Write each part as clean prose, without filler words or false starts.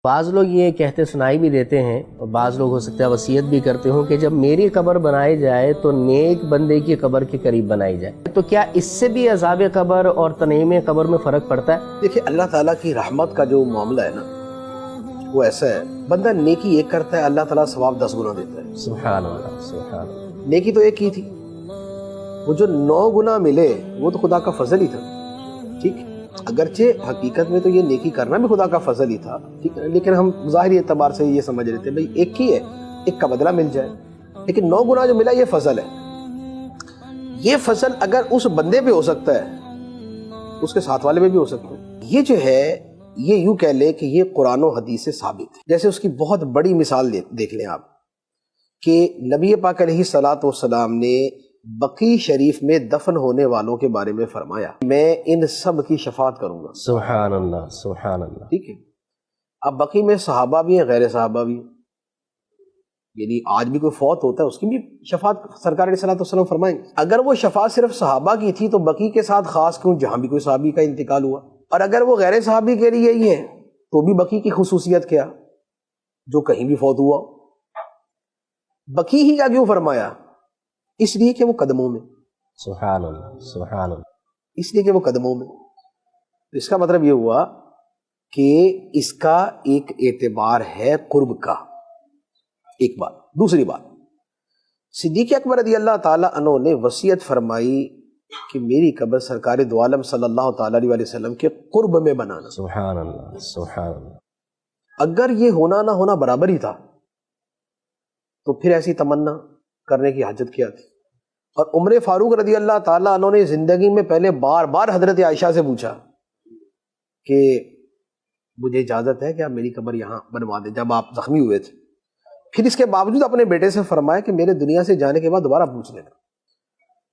بعض لوگ یہ کہتے سنائی بھی دیتے ہیں اور بعض لوگ ہو سکتا ہے وصیت بھی کرتے ہوں کہ جب میری قبر بنائی جائے تو نیک بندے کی قبر کے قریب بنائی جائے، تو کیا اس سے بھی عذاب قبر اور تنعیم قبر میں فرق پڑتا ہے؟ دیکھیں، اللہ تعالیٰ کی رحمت کا جو معاملہ ہے نا وہ ایسا ہے، بندہ نیکی ایک کرتا ہے اللہ تعالیٰ ثواب 10 گنا دیتا ہے۔ سبحان اللہ، سبحان اللہ۔ نیکی تو ایک کی تھی، وہ جو 9 گنا ملے وہ تو خدا کا فضل ہی تھا، ٹھیک ہے؟ اگرچہ حقیقت میں تو یہ نیکی کرنا بھی خدا کا فضل ہی تھا، ٹھیک ہے، لیکن ہم ظاہری اعتبار سے یہ سمجھ رہے تھے بھئی ایک کی ہے، ایک کا بدلہ مل جائے، لیکن 9 گنا جو ملا یہ فضل ہے۔ یہ فضل اگر اس بندے پہ ہو سکتا ہے اس کے ساتھ والے پہ بھی ہو سکتا ہے۔ یہ جو ہے یہ یوں کہہ لیں کہ یہ قرآن و حدیث سے ثابت ہے۔ جیسے اس کی بہت بڑی مثال دیکھ لیں آپ کہ نبی پاک علیہ الصلوۃ والسلام نے بقیع شریف میں دفن ہونے والوں کے بارے میں فرمایا میں ان سب کی شفاعت کروں گا۔ سبحان اللہ، سبحان اللہ۔ ٹھیک ہے، اب بقیع میں صحابہ بھی ہیں، غیر صحابہ بھی ہیں، یعنی آج بھی کوئی فوت ہوتا ہے اس کی بھی شفاعت سرکار علیہ الصلوۃ والسلام فرمائیں گے۔ اگر وہ شفاعت صرف صحابہ کی تھی تو بقیع کے ساتھ خاص کیوں جہاں بھی کوئی صحابی کا انتقال ہوا، اور اگر وہ غیر صحابی کے لیے ہی ہے تو بھی بقیع کی خصوصیت کیا جو کہیں بھی فوت ہوا۔ بقیع ہی کا کیوں فرمایا؟ اس لیے کہ وہ قدموں میں، سبحان اللہ، سبحان اللہ۔ اس لیے کہ وہ قدموں میں، اس کا مطلب یہ ہوا کہ اس کا ایک اعتبار ہے قرب کا، ایک بات۔ دوسری بات، صدیق اکبر رضی اللہ تعالیٰ عنہ نے وصیت فرمائی کہ میری قبر سرکار دو عالم صلی اللہ تعالیٰ علیہ وسلم کے قرب میں بنانا۔ سبحان اللہ، سبحان اللہ۔ اگر یہ ہونا نہ ہونا برابر ہی تھا تو پھر ایسی تمنا کرنے کی حاجت کیا تھی؟ اور عمر فاروق رضی اللہ تعالیٰ عنہ نے زندگی میں پہلے بار بار حضرت عائشہ سے پوچھا کہ مجھے اجازت ہے کہ آپ میری قبر یہاں بنوا دیں جب آپ زخمی ہوئے تھے، پھر اس کے باوجود اپنے بیٹے سے فرمایا کہ میرے دنیا سے جانے کے بعد دوبارہ پوچھ لینا،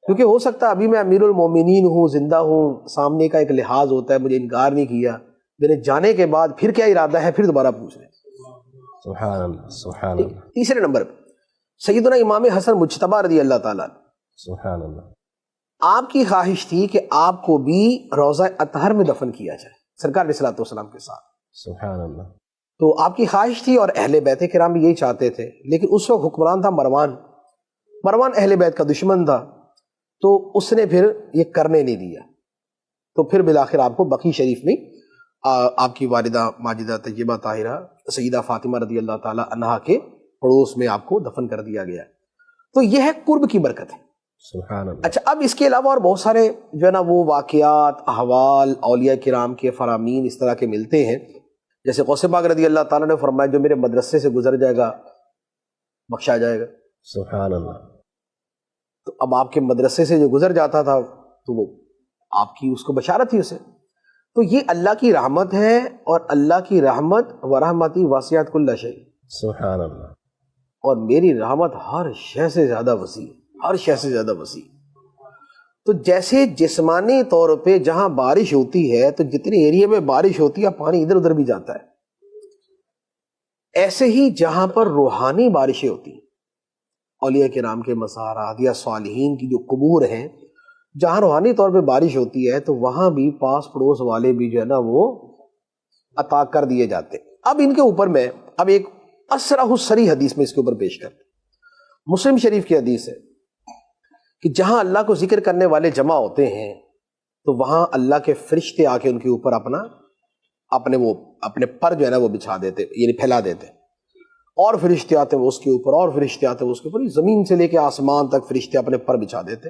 کیونکہ ہو سکتا ہے ابھی میں امیر المومنین ہوں، زندہ ہوں، سامنے کا ایک لحاظ ہوتا ہے، مجھے انکار نہیں کیا، میرے جانے کے بعد پھر کیا ارادہ ہے، پھر دوبارہ پوچھ لیں۔ سبحان اللہ، سبحان اللہ۔ تیسرے نمبر پہ سیدنا امام حسن مجتبی رضی اللہ تعالیٰ عنہ، سبحان اللہ۔ آپ کی خواہش تھی کہ آپ کو بھی روضہ اطہر میں دفن کیا جائے سرکار علیہ الصلوۃ والسلام کے ساتھ، سبحان اللہ۔ تو آپ کی خواہش تھی اور اہل بیت کرام بھی یہی چاہتے تھے، لیکن اس وقت حکمران تھا مروان اہل بیت کا دشمن تھا، تو اس نے پھر یہ کرنے نہیں دیا، تو پھر بالآخر آپ کو بقیع شریف میں آپ کی والدہ ماجدہ طیبہ طاہرہ سیدہ فاطمہ رضی اللہ تعالی عنہا کے پڑوس میں آپ کو دفن کر دیا گیا۔ تو یہ ہے قرب کی برکت ہے۔ سبحان اللہ۔ اچھا، اب اس کے علاوہ اور بہت سارے جو ہے نا وہ واقعات، احوال اولیاء کرام کے فرامین اس طرح کے ملتے ہیں، جیسے غوث پاک رضی اللہ تعالیٰ نے فرمایا جو میرے مدرسے سے گزر جائے گا بخشا جائے گا۔ سبحان اللہ۔ تو اب آپ کے مدرسے سے جو گزر جاتا تھا تو وہ آپ کی اس کو بشارت تھی اسے۔ تو یہ اللہ کی رحمت ہے، اور اللہ کی رحمت ورحمتی واسعت کل شیء، سبحان اللہ۔ اور میری رحمت ہر شے سے زیادہ وسیع، ہر شے سے زیادہ وسیع۔ تو جیسے جسمانی طور پہ جہاں بارش ہوتی ہے تو جتنے ایریے میں بارش ہوتی ہے پانی ادھر ادھر بھی جاتا ہے، ایسے ہی جہاں پر روحانی بارشیں ہوتی ہیں، اولیاء کرام کے مزارات یا صالحین کی جو قبور ہیں، جہاں روحانی طور پہ بارش ہوتی ہے تو وہاں بھی پاس پڑوس والے بھی جو ہے نا وہ عطا کر دیے جاتے۔ اب ان کے اوپر میں اب ایک اسرح السری حدیث میں اس کے اوپر پیش کرتے، مسلم شریف کی حدیث ہے کہ جہاں اللہ کو ذکر کرنے والے جمع ہوتے ہیں تو وہاں اللہ کے فرشتے آ کے ان کے اوپر اپنے پر جو ہے نا وہ بچھا دیتے، یعنی پھیلا دیتے، اور فرشتے آتے ہیں اس کے اوپر، اور فرشتے آتے ہیں اس کے اوپر، زمین سے لے کے آسمان تک فرشتے اپنے پر بچھا دیتے۔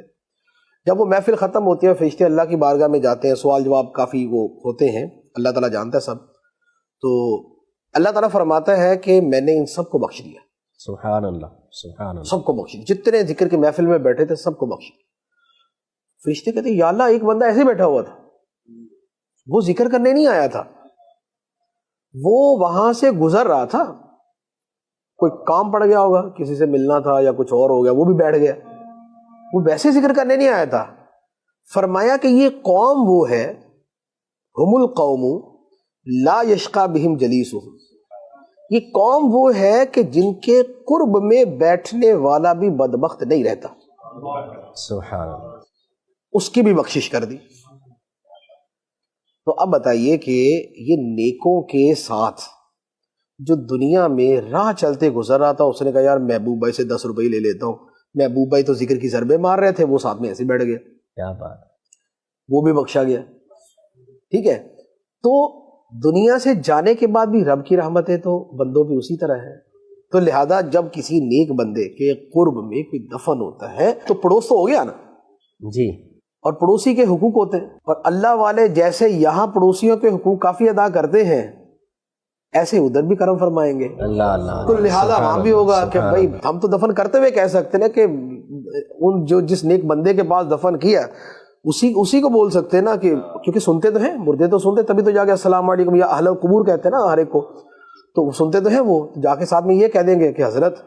جب وہ محفل ختم ہوتی ہے فرشتے اللہ کی بارگاہ میں جاتے ہیں، سوال جواب کافی وہ ہوتے ہیں، اللہ تعالیٰ جانتا ہے سب، تو اللہ تعالیٰ فرماتا ہے کہ میں نے ان سب کو بخش دیا۔ سبحان اللہ، سبحان اللہ۔ سب کو بخش دیا، جتنے ذکر کے محفل میں بیٹھے تھے سب کو بخش دیا۔ فرشتے کہتے ہیں یا اللہ ایک بندہ ایسے بیٹھا ہوا تھا، وہ ذکر کرنے نہیں آیا تھا، وہ وہاں سے گزر رہا تھا، کوئی کام پڑ گیا ہوگا، کسی سے ملنا تھا یا کچھ اور ہو گیا، وہ بھی بیٹھ گیا، وہ ویسے ذکر کرنے نہیں آیا تھا۔ فرمایا کہ یہ قوم وہ ہے، ہم القوم لا یشقی بہم جلیسہم، یہ قوم وہ ہے کہ جن کے قرب میں بیٹھنے والا بھی بدبخت نہیں رہتا، سبحان اللہ۔ اس کی بھی بخشش کر دی۔ تو اب بتائیے کہ یہ نیکوں کے ساتھ جو دنیا میں راہ چلتے گزر رہا تھا، اس نے کہا یار محبوب بھائی سے 10 روپے لے لیتا ہوں، محبوب بھائی تو ذکر کی ضربے مار رہے تھے، وہ ساتھ میں ایسے بیٹھ گئے، کیا بات، وہ بھی بخشا گیا. ٹھیک ہے، تو دنیا سے جانے کے بعد بھی رب کی رحمتیں تو بندوں پہ اسی طرح ہے. تو لہذا جب کسی نیک بندے کے قرب میں کوئی دفن ہوتا ہے تو پڑوس تو ہو گیا نا جی، اور پڑوسی کے حقوق ہوتے ہیں، اور اللہ والے جیسے یہاں پڑوسیوں کے حقوق کافی ادا کرتے ہیں ایسے ادھر بھی کرم فرمائیں گے. اللہ اللہ، تو لہٰذا وہاں بھی ہوگا کہ بھائی ہم تو دفن کرتے ہوئے کہہ سکتے ہیں کہ ان جو جس نیک بندے کے پاس دفن کیا اسی کو بول سکتے ہیں نا، کہ کیونکہ سنتے تو ہیں، مردے تو سنتے، تبھی تو جا کے السلام علیکم یا اہل القبور کہتے ہیں نا ہر ایک کو، تو سنتے تو ہیں وہ، جا کے ساتھ میں یہ کہہ دیں گے کہ حضرت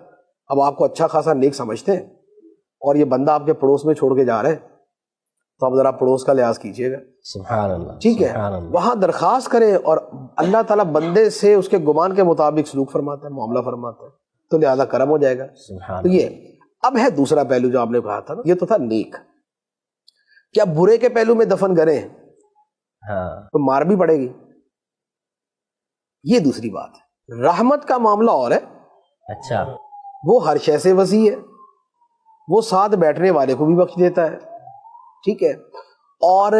اب آپ کو اچھا خاصا نیک سمجھتے ہیں اور یہ بندہ آپ کے پڑوس میں چھوڑ کے جا رہے ہیں، تو اب ذرا پڑوس کا لحاظ کیجیے گا. سبحان اللہ، ٹھیک ہے، سبحان اللہ. وہاں درخواست کریں اور اللہ تعالیٰ بندے سے اس کے گمان کے مطابق سلوک فرماتا ہے، معاملہ فرماتا ہے، تو لہذا کرم ہو جائے گا. سبحان تو یہ اب ہے دوسرا پہلو جو آپ نے کہا تھا، یہ تو تھا نیک. کیا برے کے پہلو میں دفن کریں ہاں، تو مار بھی پڑے گی، یہ دوسری بات ہے. رحمت کا معاملہ اور ہے، اچھا، وہ ہر شے سے وسیع ہے، وہ ساتھ بیٹھنے والے کو بھی بخش دیتا ہے. ٹھیک ہے، اور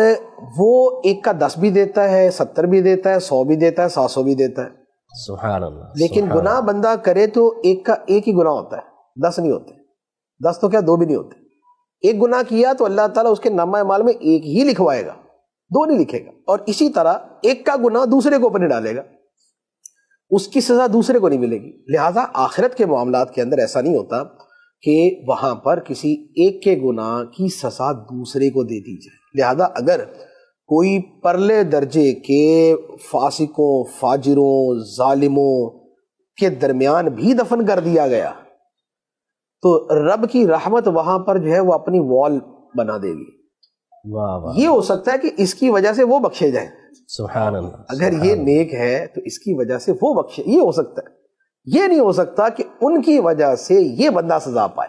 وہ 1 کا 10 بھی دیتا ہے، 70 بھی دیتا ہے، 100 بھی دیتا ہے، 700 بھی دیتا ہے. سبحان اللہ. لیکن سبحان گناہ بندہ کرے تو ایک کا ایک ہی گناہ ہوتا ہے، 10 نہیں ہوتے. 10 تو کیا 2 بھی نہیں ہوتے. ایک گناہ کیا تو اللہ تعالیٰ اس کے نامہ اعمال میں 1 ہی لکھوائے گا، 2 نہیں لکھے گا. اور اسی طرح 1 کا گناہ دوسرے کو اوپر نہیں ڈالے گا، اس کی سزا دوسرے کو نہیں ملے گی. لہٰذا آخرت کے معاملات کے اندر ایسا نہیں ہوتا کہ وہاں پر کسی ایک کے گناہ کی سزا دوسرے کو دے دی جائے. لہذا اگر کوئی پرلے درجے کے فاسقوں، فاجروں، ظالموں کے درمیان بھی دفن کر دیا گیا تو رب کی رحمت وہاں پر جو ہے وہ اپنی وال بنا دے گی. واہ واہ، یہ ہو سکتا ہے کہ اس کی وجہ سے وہ بخشے جائیں، سبحان اللہ. اگر سبحان یہ اللہ. نیک ہے تو اس کی وجہ سے وہ بخشے، یہ ہو سکتا ہے. یہ نہیں ہو سکتا کہ ان کی وجہ سے یہ بندہ سزا پائے.